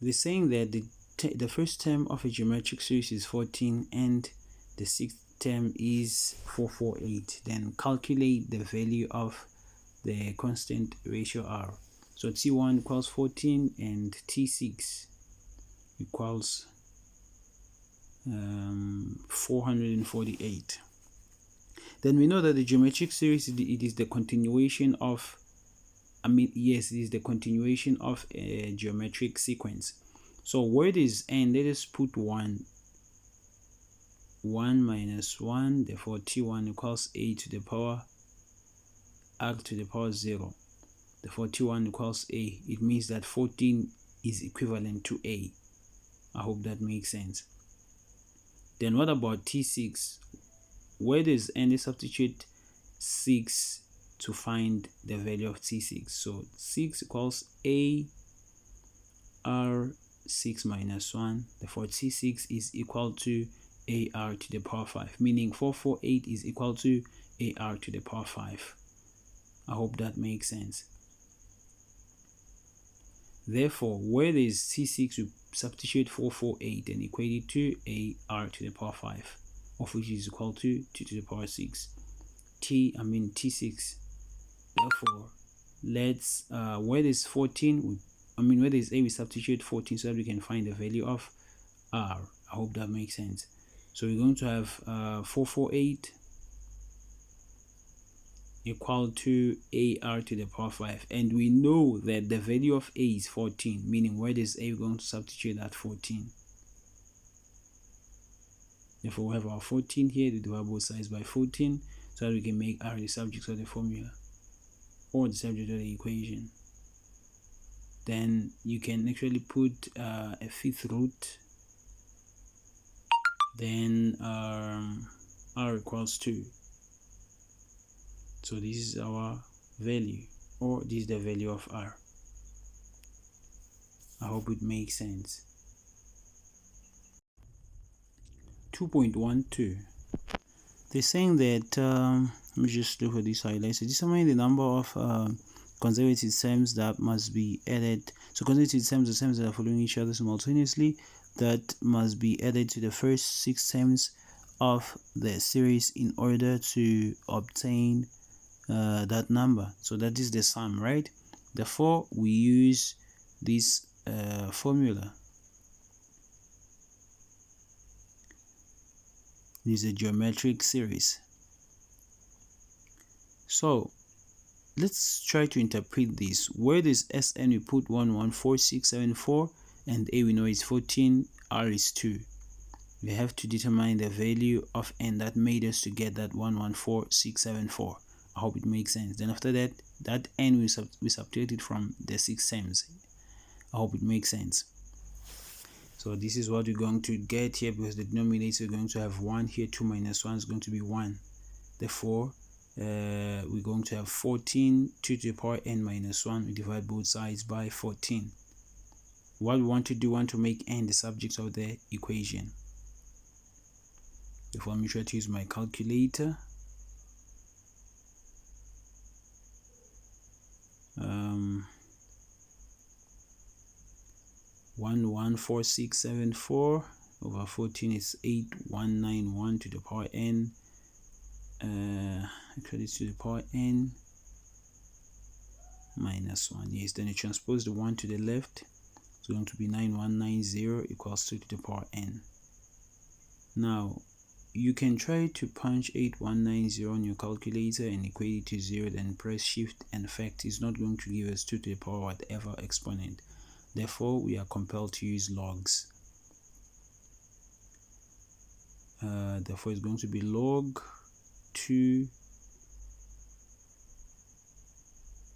They're saying that the first term of a geometric series is 14 and the sixth term is 448. Then calculate the value of the constant ratio r. So T1 equals 14 and T6 equals 448. Then we know that the geometric series, it is the continuation of, it is the continuation of a geometric sequence. So where it is n, let us put 1 minus 1, therefore T1 equals a to the power r to the power 0. Therefore T1 equals a. It means that 14 is equivalent to a. I hope that makes sense. Then what about T6? Where does n? Let's substitute 6 to find the value of T6. So 6 equals a r 6 minus 1. Therefore T6 is equal to ar to the power 5, meaning 448 is equal to ar to the power 5. I hope that makes sense. Therefore, where there is T6, we substitute 448 and equate it to ar to the power 5, of which is equal to 2 to the power 6. T6. Therefore, let's where there is 14, where there is a, we substitute 14 so that we can find the value of r. I hope that makes sense. So we're going to have 448 equal to ar to the power 5, and we know that the value of a is 14, meaning where does a, we're going to substitute that 14. Therefore we have our 14 here, we divide both sides by 14 so that we can make r the subject of the formula or the subject of the equation. Then you can actually put a fifth root, then r equals 2. So this is our value, or this is the value of r. I hope it makes sense. 2.12. They're saying that let me just look at these highlights. So determine the number of consecutive terms that must be added. So consecutive terms are terms that are following each other simultaneously that must be added to the first 6 terms of the series in order to obtain that number. So that is the sum, right? Therefore we use this formula. This is a geometric series. So let's try to interpret this. Where does Sn, we put 114674 and a we know is 14, r is 2. We have to determine the value of n that made us to get that 114674. I hope it makes sense. Then after that, that n we subtract it from the 6 terms. I hope it makes sense. So this is what we're going to get here, because the denominator is going to have 1 here. 2 minus 1 is going to be 1. Therefore we're going to have 14, 2 to the power n minus 1. We divide both sides by 14. What we want to do, we want to make n the subject of the equation. Therefore I'm sure to use my calculator. 114674 over 14 is 8191 to the power n. Actually to the power n minus 1. Yes, then you transpose the 1 to the left. It's going to be 9190 equals 2 to the power n. Now you can try to punch 8190 on your calculator and equate it to 0, then press shift and fact. It's not going to give us 2 to the power whatever exponent. Therefore we are compelled to use logs. Therefore it's going to be log 2,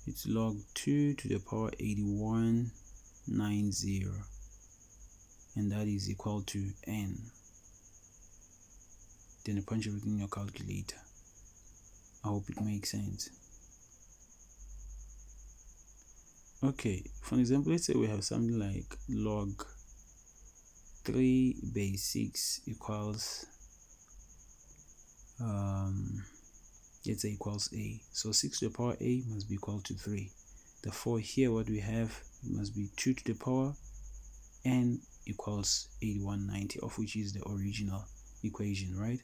it's log 2 to the power 8190, and that is equal to n. Then you punch everything in your calculator. I hope it makes sense. Okay, for example, let's say we have something like log 3 base 6 equals let's say equals a. So 6 to the power a must be equal to 3. Therefore here what we have must be 2 to the power n equals 8190, of which is the original equation, right?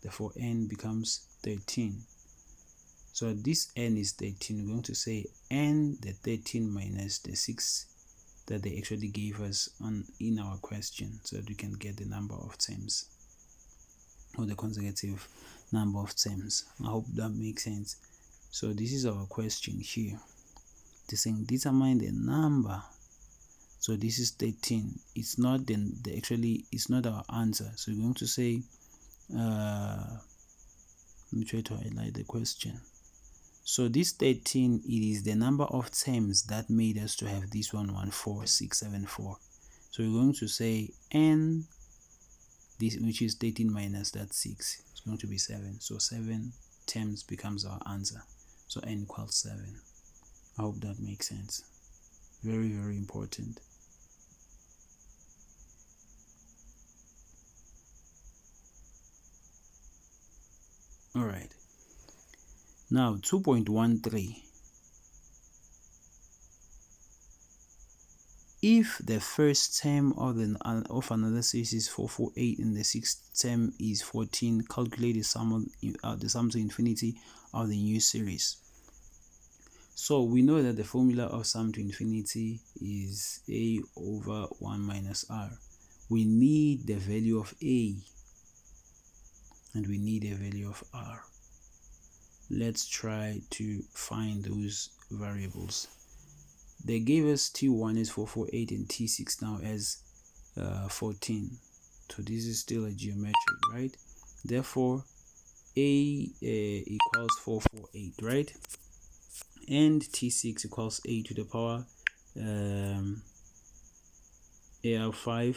Therefore n becomes 13. So this n is 13. We're going to say n the 13 minus the 6 that they actually gave us in our question, so that we can get the number of terms, or the consecutive number of terms. I hope that makes sense. So this is our question here. They're saying determine the number. So this is 13. It's not actually it's not our answer. So we're going to say let me try to highlight the question. So this 13, it is the number of terms that made us to have this 114,674. So we're going to say n, this, which is 13 minus that 6, it's going to be 7. So 7 terms becomes our answer. So n equals 7. I hope that makes sense. Very, very important. All right. Now 2.13. If the first term of another series is 448 and the sixth term is 14, calculate the sum to infinity of the new series. So we know that the formula of sum to infinity is a over 1 minus r. We need the value of a and we need the value of r. Let's try to find those variables. They gave us t1 as 448 and t6 now as 14. So this is still a geometric, right? Therefore a equals 448, right? And t6 equals a to the power ar5.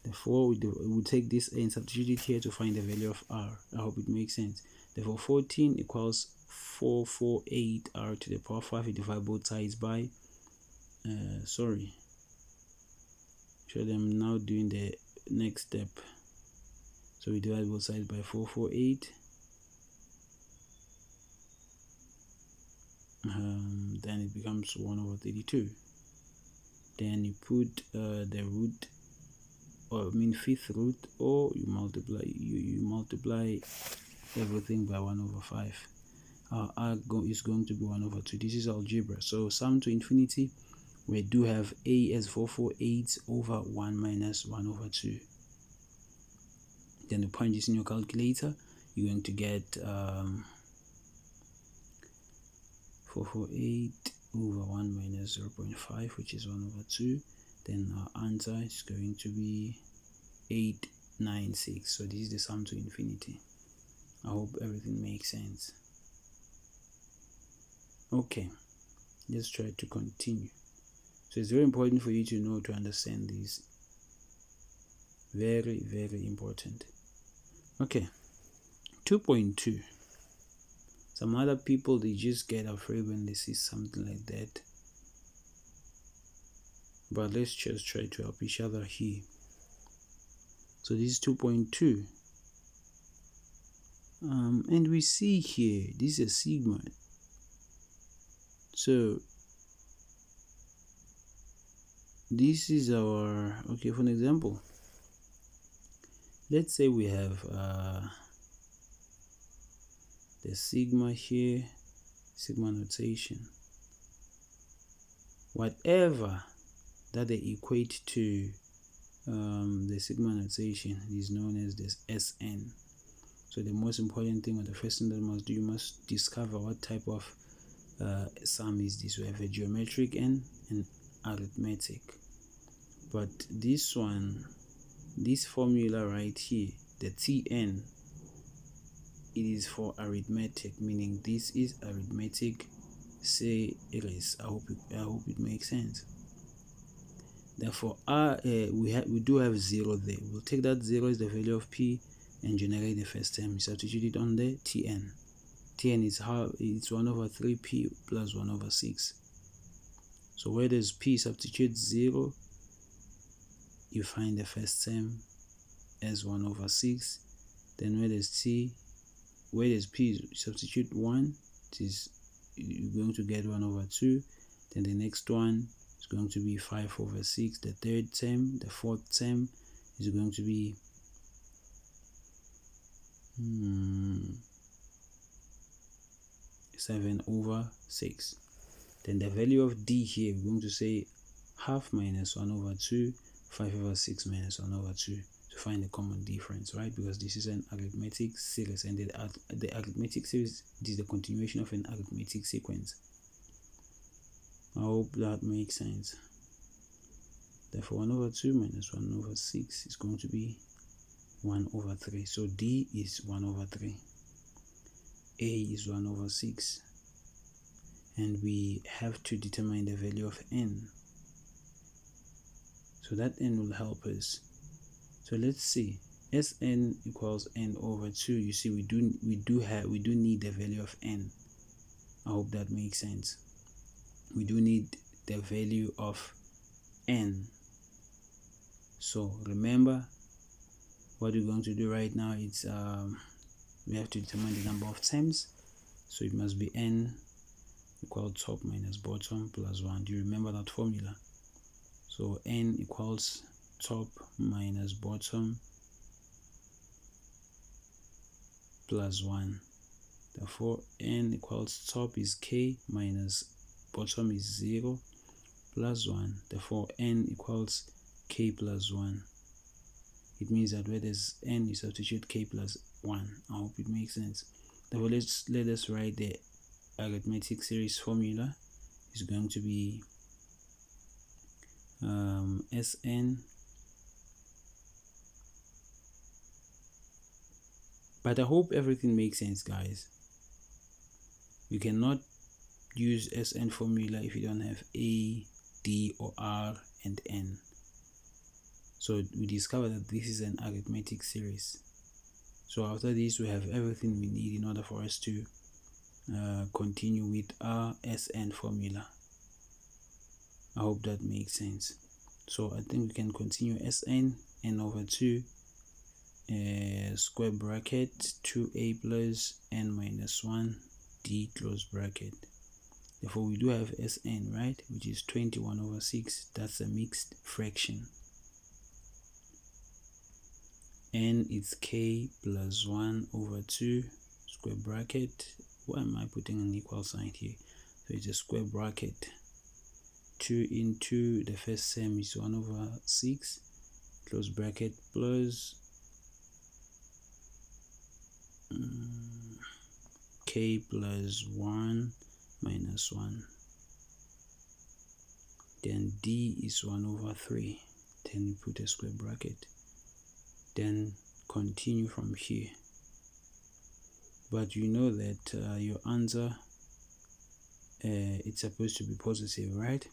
Therefore we take this and substitute it here to find the value of r. I hope it makes sense. Therefore 14 equals 448 r to the power 5. We divide both sides by sorry, show them now doing the next step. So we divide both sides by 448. Then it becomes 1 over 32. Then you put the root, or fifth root, or you multiply everything by 1 over 5. R is going to be 1 over 2. This is algebra. So sum to infinity, we do have a as 448 over 1 minus 1 over 2. Then the punch is in your calculator. You're going to get 448 over 1 minus 0.5, which is 1 over 2. Then our answer is going to be 896. So this is the sum to infinity. I hope everything makes sense. Okay, let's try to continue. So it's very important for you to know, to understand these. Very, very important. Okay, 2.2. Some other people, they just get afraid when they see something like that. But let's just try to help each other here. So this is 2.2. And we see here, this is a sigma. So this is our, okay, for an example, let's say we have the sigma here, sigma notation. Whatever that they equate to the sigma notation is known as this Sn. So the most important thing, or the first thing that you must discover what type of sum is this. We have a geometric n and arithmetic. But this one, this formula right here, the Tn, it is for arithmetic, meaning this is arithmetic series. I hope it makes sense. Therefore we do have 0 there. We'll take that 0 as the value of p and generate the first term. We substitute it on the Tn. Tn is it's 1 over 3p plus 1 over 6. So where does p substitute 0, you find the first term as 1 over 6. Then where does p substitute 1, it is, you're going to get 1 over 2. Then the next one, is going to be 5 over 6. The third term, the fourth term is going to be 7 over 6. Then the value of d here, we're going to say half minus 1 over 2, 5 over 6 minus 1 over 2 to find the common difference, right? Because this is an arithmetic series, and the arithmetic series is the continuation of an arithmetic sequence. I hope that makes sense. Therefore 1 over 2 minus 1 over 6 is going to be 1 over 3. So d is 1 over 3. A is 1 over 6. And we have to determine the value of n. So that n will help us. So let's see. Sn equals n over 2. You see, we do need the value of n. I hope that makes sense. We do need the value of n. So remember, what we're going to do right now is we have to determine the number of terms. So it must be n equal top minus bottom plus 1. Do you remember that formula? So n equals top minus bottom plus 1. Therefore n equals top is k minus bottom is 0 plus 1. Therefore n equals k plus 1. It means that where there's n, you substitute k plus 1. I hope it makes sense. Therefore let us write the arithmetic series formula. Is going to be Sn, but I hope everything makes sense, guys. You cannot use Sn formula if you don't have a, d, or r and n. So we discovered that this is an arithmetic series. So after this, we have everything we need in order for us to continue with our Sn formula. I hope that makes sense. So I think we can continue. Sn, n over 2, square bracket, 2a plus n minus 1, d close bracket. Therefore we do have Sn, right, which is 21 over 6. That's a mixed fraction. N is k plus 1 over 2 square bracket. Why am I putting an equal sign here? So it's a square bracket. 2 into the first term is 1 over 6 close bracket plus k plus 1 minus 1. Then d is 1 over 3. Then we put a square bracket. Then continue from here. But you know that your answer it's supposed to be positive, right?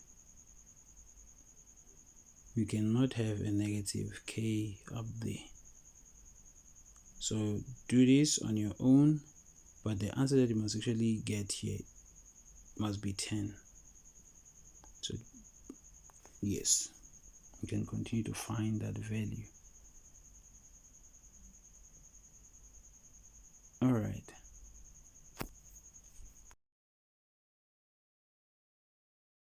We cannot have a negative k up there. So do this on your own, but the answer that you must actually get here must be 10. So yes, you can continue to find that value. All right.